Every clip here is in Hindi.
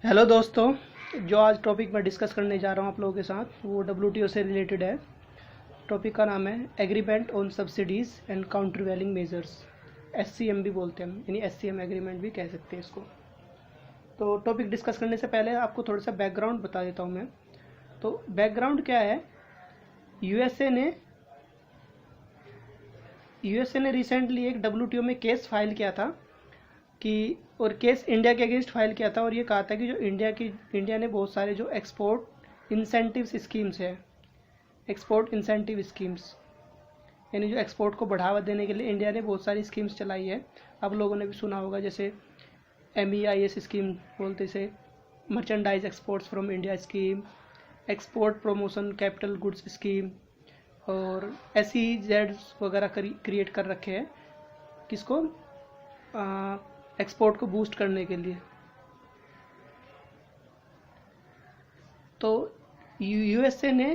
हेलो दोस्तों, जो आज टॉपिक मैं डिस्कस करने जा रहा हूँ आप लोगों के साथ वो डब्ल्यूटीओ से रिलेटेड है। टॉपिक का नाम है agreement on subsidies and countervailing measures. SCM भी बोलते हैं हम, यानी एससीएम एग्रीमेंट भी कह सकते हैं इसको। तो टॉपिक डिस्कस करने से पहले आपको थोड़ा सा बैकग्राउंड बता देता हूँ मैं। तो बैकग्राउंड क्या है, यूएसए ने रिसेंटली एक डब्ल्यूटीओ में केस फाइल किया था कि और केस इंडिया के अगेंस्ट फाइल किया था और ये कहा था कि जो इंडिया ने बहुत सारे जो एक्सपोर्ट इंसेंटिव स्कीम्स है, एक्सपोर्ट इंसेंटिव स्कीम्स यानी जो एक्सपोर्ट को बढ़ावा देने के लिए इंडिया ने बहुत सारी स्कीम्स चलाई है। आप लोगों ने भी सुना होगा, जैसे MEIS स्कीम बोलते से, merchandise exports from India scheme, export promotion capital goods scheme और SEZ वगैरह क्रिएट कर रखे हैं किसको, एक्सपोर्ट को बूस्ट करने के लिए। तो यूएसए ने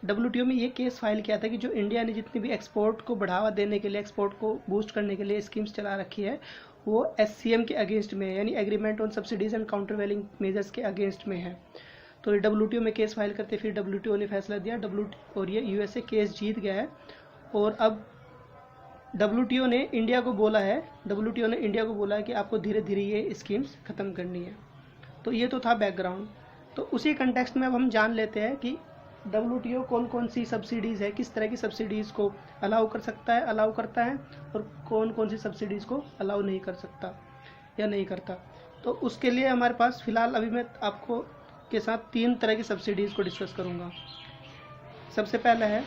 डब्ल्यूटीओ में ये केस फाइल किया था कि जो इंडिया ने जितनी भी एक्सपोर्ट को बढ़ावा देने के लिए, एक्सपोर्ट को बूस्ट करने के लिए स्कीम्स चला रखी है वो SCM के अगेंस्ट में है, यानी agreement on subsidies and countervailing measures के अगेंस्ट में है। तो ये डब्ल्यूटीओ में केस फाइल करते फिर डब्ल्यूटीओ ने फैसला दिया और ये यूएसए केस जीत गया है। और अब डब्ल्यूटीओ ने इंडिया को बोला है कि आपको धीरे धीरे ये स्कीम्स ख़त्म करनी है। तो ये तो था बैकग्राउंड। तो उसी कंटेक्स्ट में अब हम जान लेते हैं कि डब्ल्यूटीओ कौन कौन सी सब्सिडीज़ है, किस तरह की सब्सिडीज़ को अलाउ करता है और कौन कौन सी सब्सिडीज़ को अलाउ नहीं कर सकता या नहीं करता। तो उसके लिए हमारे पास फ़िलहाल अभी मैं आपको के साथ 3 तरह की सब्सिडीज़ को डिस्कस करूँगा। सबसे पहला है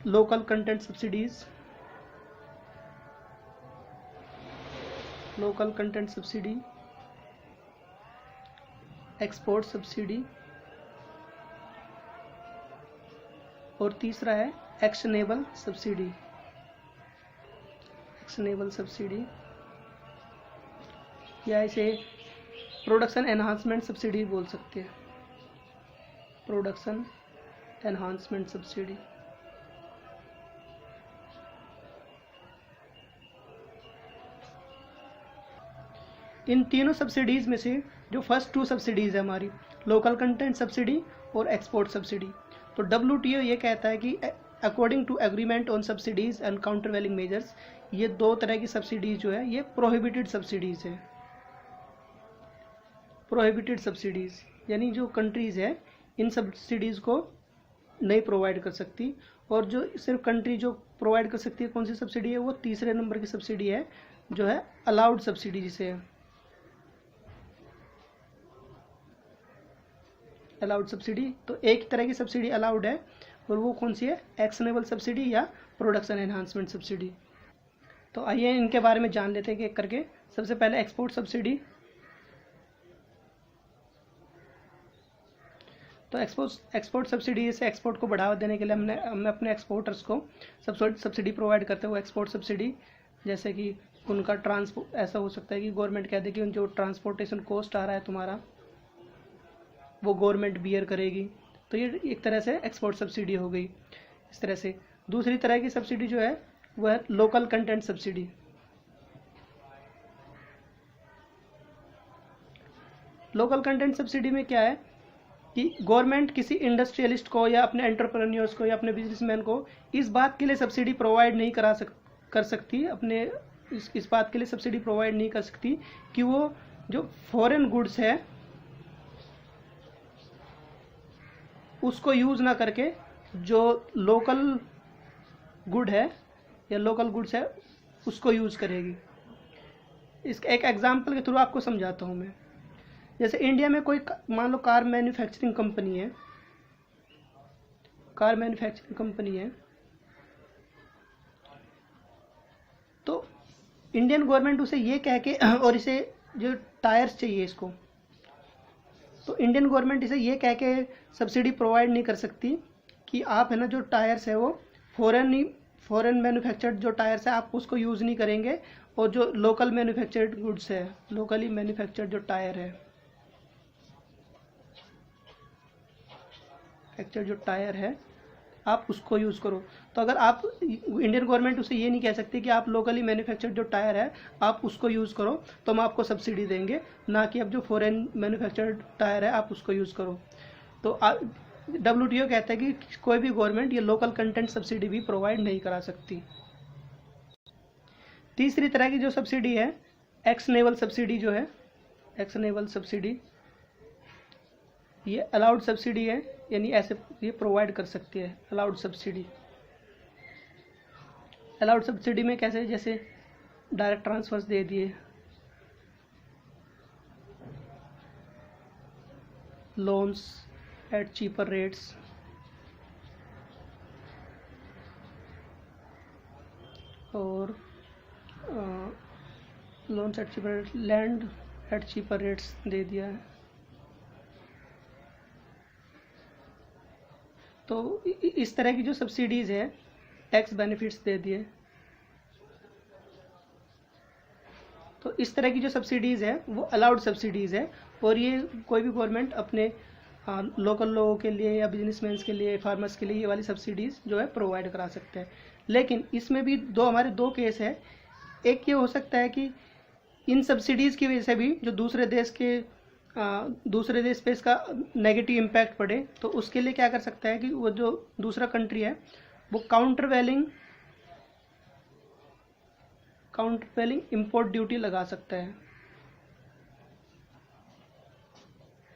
local content subsidies, local content subsidy, export subsidy और तीसरा है एक्शनेबल सब्सिडी। या इसे प्रोडक्शन एनहांसमेंट सब्सिडी बोल सकते हैं, प्रोडक्शन एनहांसमेंट सब्सिडी। इन तीनों सब्सिडीज़ में से जो फर्स्ट 2 सब्सिडीज़ है हमारी, लोकल कंटेंट सब्सिडी और एक्सपोर्ट सब्सिडी, तो डब्ल्यूटीओ ये कहता है कि according to agreement on subsidies and countervailing measures, ये 2 तरह की सब्सिडीज़ जो है ये प्रोहिबिटेड सब्सिडीज़ है। प्रोहिबिटेड सब्सिडीज़ यानी जो कंट्रीज़ है इन सब्सिडीज़ को नहीं प्रोवाइड कर सकती, और जो सिर्फ कंट्री जो प्रोवाइड कर सकती है कौन सी सब्सिडी है, वो तीसरे नंबर की सब्सिडी है जो है अलाउड सब्सिडी, जिसे अलाउड सब्सिडी। तो एक तरह की सब्सिडी अलाउड है और वो कौन सी है, एक्शनेबल सब्सिडी या प्रोडक्शन एनहांसमेंट सब्सिडी। तो आइए इनके बारे में जान लेते हैं एक करके। सबसे पहले एक्सपोर्ट सब्सिडी। तो एक्सपोर्ट सब्सिडी से एक्सपोर्ट को बढ़ावा देने के लिए हम अपने एक्सपोर्टर्स को सब्सिडी प्रोवाइड करते हैं। वो एक्सपोर्ट सब्सिडी जैसे कि उनका ट्रांसपोर्ट, ऐसा हो सकता है कि गवर्नमेंट कह दे कि जो ट्रांसपोर्टेशन कॉस्ट आ रहा है तुम्हारा वो गवर्नमेंट बियर करेगी, तो ये एक तरह से एक्सपोर्ट सब्सिडी हो गई। इस तरह से दूसरी तरह की सब्सिडी जो है वह है local content subsidy. Local content subsidy में क्या है कि गवर्नमेंट किसी इंडस्ट्रियलिस्ट को या अपने एंटरप्रेन्योर्स को या अपने बिजनेसमैन को इस बात के लिए सब्सिडी प्रोवाइड नहीं कर सकती, अपने इस बात के लिए सब्सिडी प्रोवाइड नहीं कर सकती कि वो जो फॉरेन गुड्स है उसको यूज़ ना करके जो लोकल गुड है या लोकल गुड्स है उसको यूज़ करेगी। इसका एक एग्जांपल के थ्रू आपको समझाता हूँ मैं। जैसे इंडिया में कोई मान लो कार मैन्युफैक्चरिंग कंपनी है, तो इंडियन गवर्नमेंट उसे ये कह के और इसे जो टायर्स चाहिए इसको, तो इंडियन गवर्नमेंट इसे ये कह के सब्सिडी प्रोवाइड नहीं कर सकती कि आप है ना जो टायर्स है वो फॉरेन मैन्युफैक्चर्ड जो टायर्स है आप उसको यूज़ नहीं करेंगे, और जो लोकल मैन्युफैक्चर्ड गुड्स है, लोकली मैन्युफैक्चर्ड जो टायर है आप उसको यूज़ करो। तो अगर आप, इंडियन गवर्नमेंट उसे ये नहीं कह सकती कि आप लोकली मैन्युफैक्चर्ड जो टायर है आप उसको यूज़ करो तो हम आपको सब्सिडी देंगे, ना कि अब जो फॉरेन मैन्युफैक्चर्ड टायर है आप उसको यूज़ करो। तो WTO कहता है कि कोई भी गवर्नमेंट ये लोकल कंटेंट सब्सिडी भी प्रोवाइड नहीं करा सकती। तीसरी तरह की जो सब्सिडी है, एक्स नेवल सब्सिडी जो है, एक्स नेवल सब्सिडी ये अलाउड सब्सिडी है, यानी ऐसे ये प्रोवाइड कर सकती है अलाउड सब्सिडी। अलाउड सब्सिडी में कैसे, जैसे डायरेक्ट ट्रांसफर्स दे दिए, लोन्स एट चीपर रेट्स, और loans at cheaper rates, land at cheaper rates दे दिया है। तो इस तरह की जो सब्सिडीज़ है, टैक्स बेनिफिट्स दे दिए। तो इस तरह की जो सब्सिडीज़ है वो अलाउड सब्सिडीज़ है, और ये कोई भी गवर्नमेंट अपने लोकल लोगों के लिए या बिजनेसमैन्स के लिए, फार्मर्स के लिए ये वाली सब्सिडीज़ जो है प्रोवाइड करा सकते हैं। लेकिन इसमें भी हमारे दो केस है। एक ये हो सकता है कि इन सब्सिडीज़ की वजह से भी जो दूसरे देश पे इसका नेगेटिव इम्पैक्ट पड़े, तो उसके लिए क्या कर सकता है कि वो जो दूसरा कंट्री है वो काउंटर वेलिंग इंपोर्ट ड्यूटी लगा सकता है।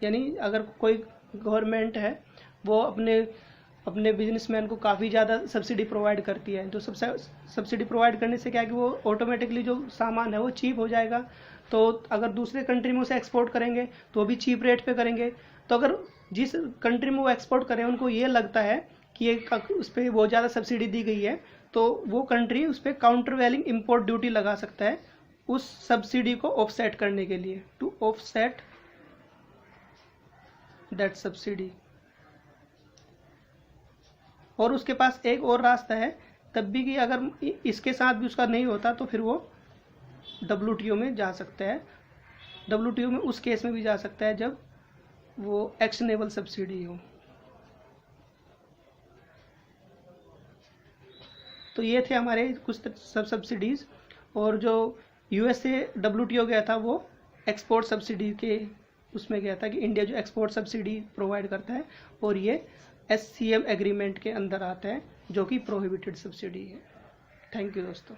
यानी अगर कोई गवर्नमेंट है वो अपने बिजनेसमैन को काफ़ी ज़्यादा सब्सिडी प्रोवाइड करती है, तो सब्सिडी प्रोवाइड करने से क्या है कि वो ऑटोमेटिकली जो सामान है वो चीप हो जाएगा। तो अगर दूसरे कंट्री में उसे एक्सपोर्ट करेंगे तो वो भी चीप रेट पे करेंगे। तो अगर जिस कंट्री में वो एक्सपोर्ट करें उनको ये लगता है कि ये उस पर बहुत ज़्यादा सब्सिडी दी गई है, तो वो कंट्री उस पर काउंटर वैलिंग इम्पोर्ट ड्यूटी लगा सकता है उस सब्सिडी को ऑफसेट करने के लिए, टू ऑफसेट दैट सब्सिडी। और उसके पास एक और रास्ता है तब भी कि अगर इसके साथ भी उसका नहीं होता तो फिर वो WTO में जा सकता है। WTO में उस केस में भी जा सकता है जब वो एक्शनेबल सब्सिडी हो। तो ये थे हमारे कुछ सब सब्सिडीज़। और जो USA WTO गया था वो एक्सपोर्ट सब्सिडी के उसमें गया था कि इंडिया जो एक्सपोर्ट सब्सिडी प्रोवाइड करता है, और ये SCM एग्रीमेंट के अंदर आता है जो कि प्रोहिबिटेड सब्सिडी है। थैंक यू दोस्तों।